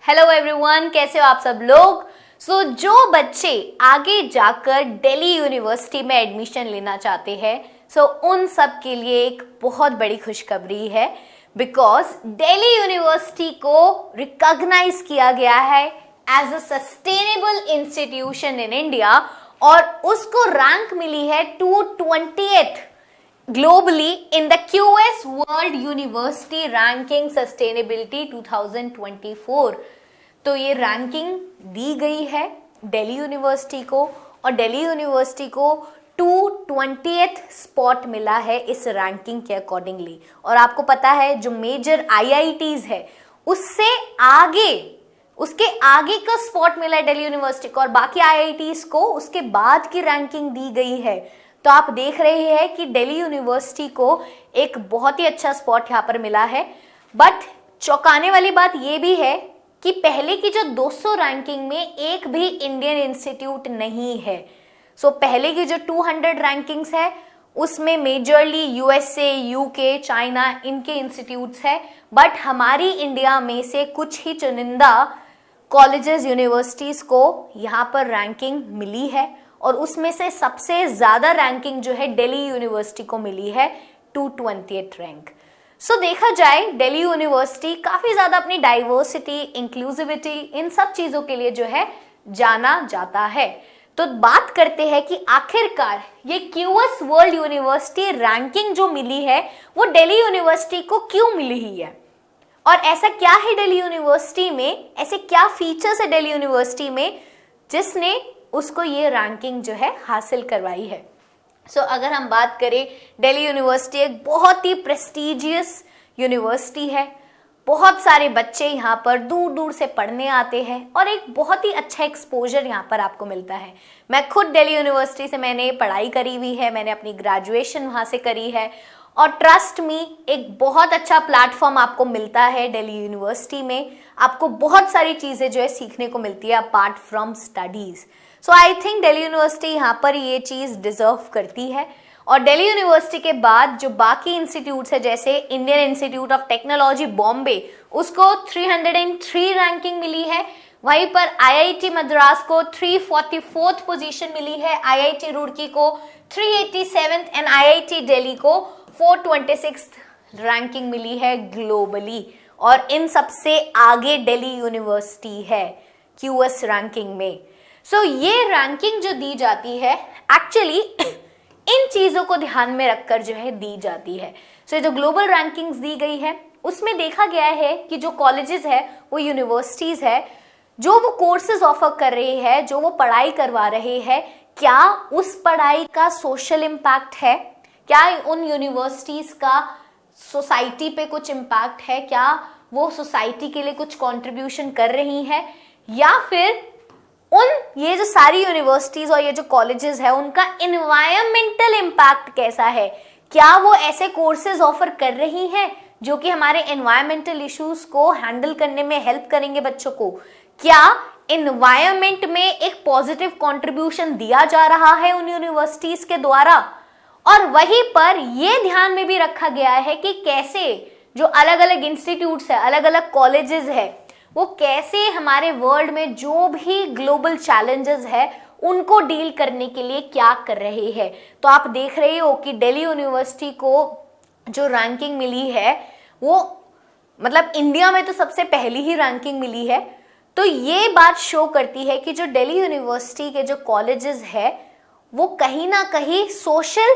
Hello everyone, कैसे हो आप सब लोग। जो बच्चे आगे जाकर दिल्ली यूनिवर्सिटी में एडमिशन लेना चाहते हैं उन सब के लिए एक बहुत बड़ी खुशखबरी है। बिकॉज दिल्ली यूनिवर्सिटी को रिकॉग्नाइज किया गया है as a sustainable institution in India और उसको रैंक मिली है 220th globally in the QS World University Ranking Sustainability 2024। तो ये रैंकिंग दी गई है दिल्ली यूनिवर्सिटी को और दिल्ली यूनिवर्सिटी को 220th स्पॉट मिला है इस रैंकिंग के अकॉर्डिंगली। और आपको पता है जो मेजर IITs है उससे आगे, उसके आगे का स्पॉट मिला है दिल्ली यूनिवर्सिटी को और बाकी IITs को उसके बाद की रैंकिंग दी गई है। तो आप देख रहे हैं कि दिल्ली यूनिवर्सिटी को एक बहुत ही अच्छा स्पॉट यहाँ पर मिला है। बट चौंकाने वाली बात यह भी है कि पहले की जो 200 रैंकिंग में एक भी इंडियन इंस्टीट्यूट नहीं है। पहले की जो 200 रैंकिंग्स है उसमें मेजरली USA, UK, चाइना इनके इंस्टीट्यूट्स है। बट हमारी इंडिया में से कुछ ही चुनिंदा कॉलेजेस, यूनिवर्सिटीज को यहाँ पर रैंकिंग मिली है और उसमें से सबसे ज्यादा रैंकिंग जो है दिल्ली यूनिवर्सिटी को मिली है 220th रैंक। देखा जाए दिल्ली यूनिवर्सिटी काफी ज्यादा अपनी डाइवर्सिटी, इंक्लूसिविटी इन सब चीजों के लिए जो है जाना जाता है। तो बात करते हैं कि आखिरकार ये QS वर्ल्ड यूनिवर्सिटी रैंकिंग जो मिली है वो दिल्ली यूनिवर्सिटी को क्यों मिली ही है और ऐसा क्या है दिल्ली यूनिवर्सिटी में, ऐसे क्या फीचर्स है दिल्ली यूनिवर्सिटी में जिसने उसको ये रैंकिंग जो है हासिल करवाई है। अगर हम बात करें, दिल्ली यूनिवर्सिटी एक बहुत ही प्रेस्टिजियस यूनिवर्सिटी है। बहुत सारे बच्चे यहाँ पर दूर दूर से पढ़ने आते हैं और एक बहुत ही अच्छा एक्सपोजर यहाँ पर आपको मिलता है। मैं खुद दिल्ली यूनिवर्सिटी से मैंने पढ़ाई करी हुई है, मैंने अपनी ग्रेजुएशन वहाँ से करी है और ट्रस्ट मी एक बहुत अच्छा प्लेटफॉर्म आपको मिलता है दिल्ली यूनिवर्सिटी में। आपको बहुत सारी चीज़ें जो है सीखने को मिलती है apart from studies. I think Delhi university यहाँ पर ये चीज़ डिजर्व करती है। और दिल्ली यूनिवर्सिटी के बाद जो बाकी इंस्टीट्यूट्स है जैसे Indian institute of technology Bombay, उसको 303 रैंकिंग मिली है। वहीं पर IIT मद्रास को 344th पोजीशन मिली है, IIT रुड़की को 387th एंड IIT दिल्ली को 426th रैंकिंग मिली है ग्लोबली। और इन सबसे आगे दिल्ली यूनिवर्सिटी है QS रैंकिंग में। ये रैंकिंग जो दी जाती है एक्चुअली इन चीजों को ध्यान में रखकर जो है दी जाती है। ये जो ग्लोबल रैंकिंग्स दी गई है उसमें देखा गया है कि जो कॉलेजेस है, वो यूनिवर्सिटीज है, जो वो कोर्सेज ऑफर कर रहे हैं, जो वो पढ़ाई करवा रहे हैं, क्या उस पढ़ाई का सोशल इम्पैक्ट है, क्या उन यूनिवर्सिटीज का सोसाइटी पे कुछ इम्पैक्ट है, क्या वो सोसाइटी के लिए कुछ कॉन्ट्रीब्यूशन कर रही है, या फिर ये जो सारी यूनिवर्सिटीज और ये जो कॉलेजेस है उनका एनवायरमेंटल इम्पैक्ट कैसा है, क्या वो ऐसे कोर्सेज ऑफर कर रही हैं जो कि हमारे एनवायरमेंटल इश्यूज को हैंडल करने में हेल्प करेंगे बच्चों को, क्या एनवायरमेंट में एक पॉजिटिव कंट्रीब्यूशन दिया जा रहा है उन यूनिवर्सिटीज के द्वारा। और वहीं पर यह ध्यान में भी रखा गया है कि कैसे जो अलग अलग इंस्टीट्यूट्स है, अलग अलग कॉलेजेस है, वो कैसे हमारे वर्ल्ड में जो भी ग्लोबल चैलेंजेस है उनको डील करने के लिए क्या कर रहे हैं। तो आप देख रहे हो कि दिल्ली यूनिवर्सिटी को जो रैंकिंग मिली है वो मतलब इंडिया में तो सबसे पहली ही रैंकिंग मिली है। तो ये बात शो करती है कि जो दिल्ली यूनिवर्सिटी के जो कॉलेजेस है वो कहीं ना कहीं सोशल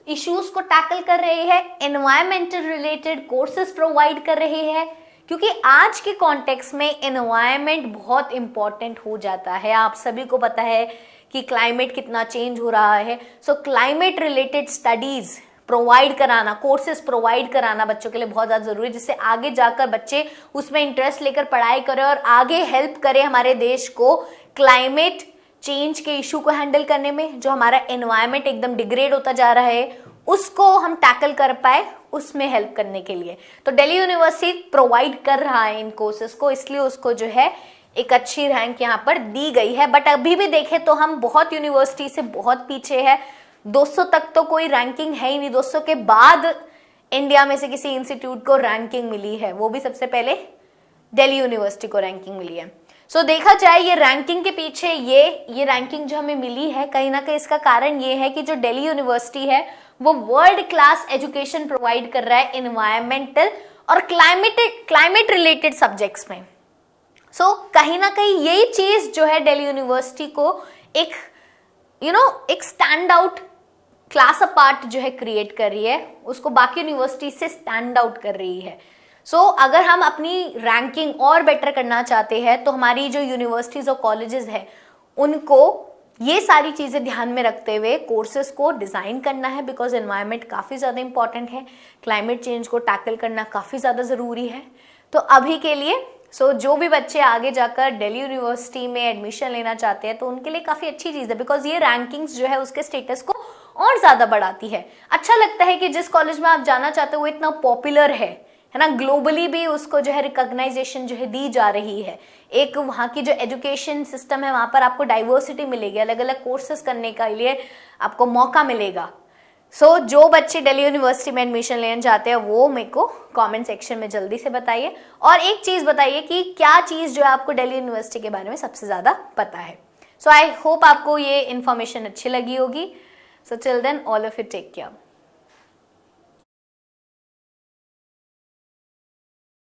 इश्यूज को टैकल कर रहे हैं, एनवायरमेंटल रिलेटेड कोर्सेज प्रोवाइड कर रहे हैं, क्योंकि आज के कॉन्टेक्स्ट में एनवायरनमेंट बहुत इंपॉर्टेंट हो जाता है। आप सभी को पता है कि क्लाइमेट कितना चेंज हो रहा है। क्लाइमेट रिलेटेड स्टडीज प्रोवाइड कराना, कोर्सेज प्रोवाइड कराना बच्चों के लिए बहुत ज़्यादा जरूरी है, जिससे आगे जाकर बच्चे उसमें इंटरेस्ट लेकर पढ़ाई करें और आगे हेल्प करें हमारे देश को क्लाइमेट चेंज के इशू को हैंडल करने में। जो हमारा एनवायरनमेंट एकदम डिग्रेड होता जा रहा है उसको हम टैकल कर पाए, उसमें हेल्प करने के लिए तो दिल्ली यूनिवर्सिटी प्रोवाइड कर रहा है इन कोर्सेज को, इसलिए उसको जो है एक अच्छी रैंक यहाँ पर दी गई है। बट अभी भी देखें तो हम बहुत यूनिवर्सिटी से बहुत पीछे है। 200 तक तो कोई रैंकिंग है ही नहीं। 200 के बाद इंडिया में से किसी इंस्टीट्यूट को रैंकिंग मिली है, वो भी सबसे पहले दिल्ली यूनिवर्सिटी को रैंकिंग मिली है। सो देखा जाए ये रैंकिंग के पीछे ये रैंकिंग जो हमें मिली है, कहीं ना कहीं इसका कारण ये है कि जो दिल्ली यूनिवर्सिटी है वो वर्ल्ड क्लास एजुकेशन प्रोवाइड कर रहा है इन्वायरमेंटल और क्लाइमेट रिलेटेड सब्जेक्ट्स में। सो कहीं ना कहीं यही चीज जो है दिल्ली यूनिवर्सिटी को एक एक स्टैंड आउट, क्लास अपार्ट जो है क्रिएट कर रही है, उसको बाकी यूनिवर्सिटी से स्टैंड आउट कर रही है। सो अगर हम अपनी रैंकिंग और बेटर करना चाहते हैं तो हमारी जो यूनिवर्सिटीज और कॉलेजेस है उनको ये सारी चीजें ध्यान में रखते हुए कोर्सेज को डिजाइन करना है, बिकॉज एनवायरनमेंट काफी ज्यादा इंपॉर्टेंट है, क्लाइमेट चेंज को टैकल करना काफी ज्यादा जरूरी है। तो अभी के लिए जो भी बच्चे आगे जाकर दिल्ली यूनिवर्सिटी में एडमिशन लेना चाहते हैं तो उनके लिए काफी अच्छी चीज है, बिकॉज ये रैंकिंग्स जो है उसके स्टेटस को और ज्यादा बढ़ाती है। अच्छा लगता है कि जिस कॉलेज में आप जाना चाहते हो वो इतना पॉपुलर है ना, ग्लोबली भी उसको जो है रिकॉग्नाइजेशन जो है दी जा रही है। एक वहाँ की जो एजुकेशन सिस्टम है वहाँ पर आपको डाइवर्सिटी मिलेगी, अलग अलग कोर्सेज करने के लिए आपको मौका मिलेगा। जो बच्चे दिल्ली यूनिवर्सिटी में एडमिशन लेना चाहते हैं वो मेरे को कमेंट सेक्शन में जल्दी से बताइए, और एक चीज बताइए कि क्या चीज जो है आपको दिल्ली यूनिवर्सिटी के बारे में सबसे ज्यादा पता है। आई होप आपको ये इन्फॉर्मेशन अच्छी लगी होगी। Till then all of you take care.